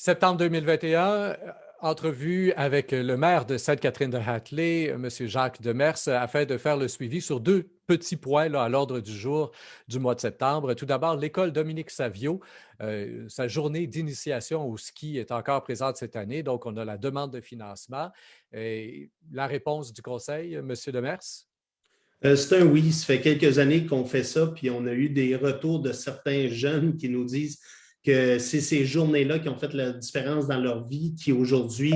Septembre 2021, entrevue avec le maire de Sainte-Catherine-de-Hatley, M. Jacques Demers, afin de faire le suivi sur deux petits points là, à l'ordre du jour du mois de septembre. Tout d'abord, l'école Dominique Savio, sa journée d'initiation au ski est encore présente cette année, donc on a la demande de financement. Et la réponse du conseil, M. Demers? C'est un oui. Ça fait quelques années qu'on fait ça, puis on a eu des retours de certains jeunes qui nous disent que c'est ces journées-là qui ont fait la différence dans leur vie, qui aujourd'hui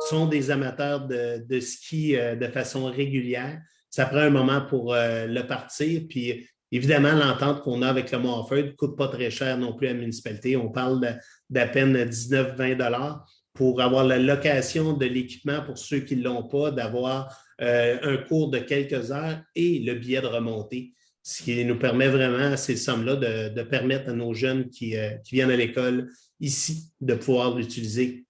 sont des amateurs de ski de façon régulière. Ça prend un moment pour le partir, puis évidemment, l'entente qu'on a avec le Montford ne coûte pas très cher non plus à la municipalité. On parle d'à peine 19-20 $ pour avoir la location de l'équipement pour ceux qui ne l'ont pas, d'avoir un cours de quelques heures et le billet de remontée, ce qui nous permet vraiment, ces sommes-là, de permettre à nos jeunes qui viennent à l'école ici de pouvoir l'utiliser.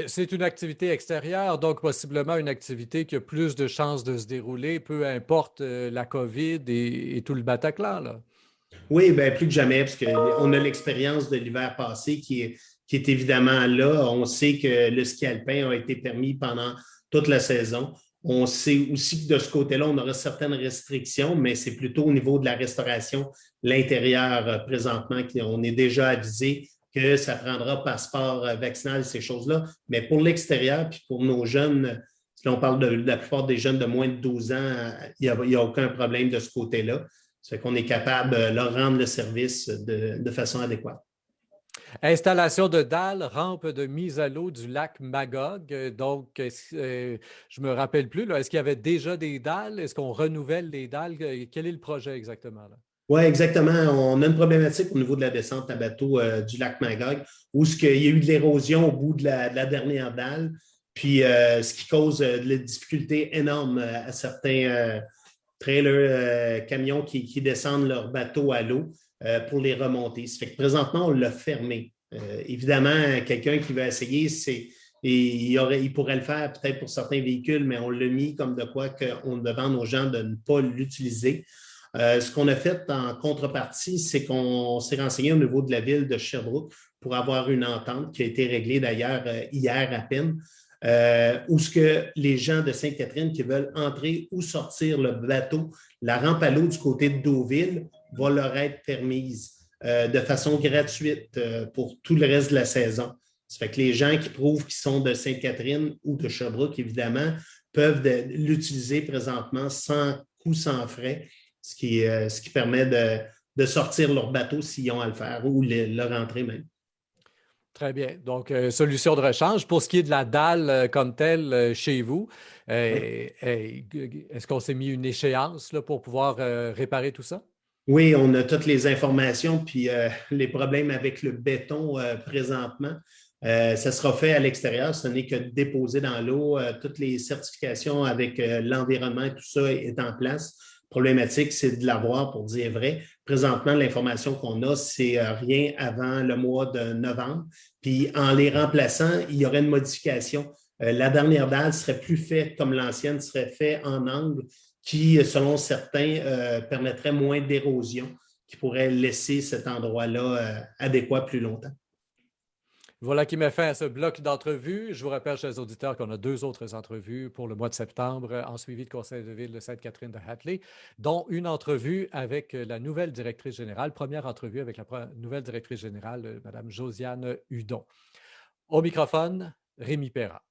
C'est une activité extérieure, donc possiblement une activité qui a plus de chances de se dérouler, peu importe la COVID et tout le bataclan, là. Oui, bien, plus que jamais, parce qu'on a l'expérience de l'hiver passé qui est évidemment là. On sait que le ski alpin a été permis pendant toute la saison. On sait aussi que de ce côté-là, on aura certaines restrictions, mais c'est plutôt au niveau de la restauration, l'intérieur présentement, qu'on est déjà avisé que ça prendra passeport vaccinal, ces choses-là. Mais pour l'extérieur, puis pour nos jeunes, si on parle de la plupart des jeunes de moins de 12 ans, il y a aucun problème de ce côté-là. Ça fait qu'on est capable de leur rendre le service de façon adéquate. Installation de dalles, rampe de mise à l'eau du lac Magog. Donc, je me rappelle plus, là, est-ce qu'il y avait déjà des dalles? Est-ce qu'on renouvelle les dalles? Quel est le projet exactement, là? Oui, exactement. On a une problématique au niveau de la descente à bateau du lac Magog, où il y a eu de l'érosion au bout de la dernière dalle, puis ce qui cause de la difficulté énorme à certains trailers, camions qui descendent leur bateau à l'eau pour les remonter. Ça fait que présentement, on l'a fermé. Évidemment, quelqu'un qui veut essayer, il pourrait le faire peut-être pour certains véhicules, mais on l'a mis comme de quoi qu'on demande aux gens de ne pas l'utiliser. Ce qu'on a fait en contrepartie, c'est qu'on s'est renseigné au niveau de la ville de Sherbrooke pour avoir une entente qui a été réglée d'ailleurs hier à peine, où ce que les gens de Sainte-Catherine qui veulent entrer ou sortir le bateau, la rampe à l'eau du côté de Deauville va leur être permise de façon gratuite pour tout le reste de la saison. Ça fait que les gens qui prouvent qu'ils sont de Sainte-Catherine ou de Sherbrooke, évidemment, peuvent l'utiliser présentement sans coût, sans frais, ce qui permet de sortir leur bateau s'ils ont à le faire ou le rentrer même. Très bien. Donc, solution de rechange. Pour ce qui est de la dalle comme telle chez vous, Oui. est-ce qu'on s'est mis une échéance là, pour pouvoir réparer tout ça? Oui, on a toutes les informations, puis les problèmes avec le béton présentement. Ça sera fait à l'extérieur, ce n'est que déposé dans l'eau. Toutes les certifications avec l'environnement et tout ça est en place. Problématique, c'est de l'avoir pour dire vrai. Présentement, l'information qu'on a, c'est rien avant le mois de novembre. Puis en les remplaçant, il y aurait une modification. La dernière dalle serait plus faite comme l'ancienne, serait faite en angle qui, selon certains, permettrait moins d'érosion, qui pourrait laisser cet endroit-là adéquat plus longtemps. Voilà qui met fin à ce bloc d'entrevues. Je vous rappelle, chers auditeurs, qu'on a deux autres entrevues pour le mois de septembre en suivi de conseil de ville de Sainte-Catherine-de-Hatley, dont une entrevue avec la nouvelle directrice générale, première entrevue avec la nouvelle directrice générale, Mme Josiane Hudon. Au microphone, Rémi Perra.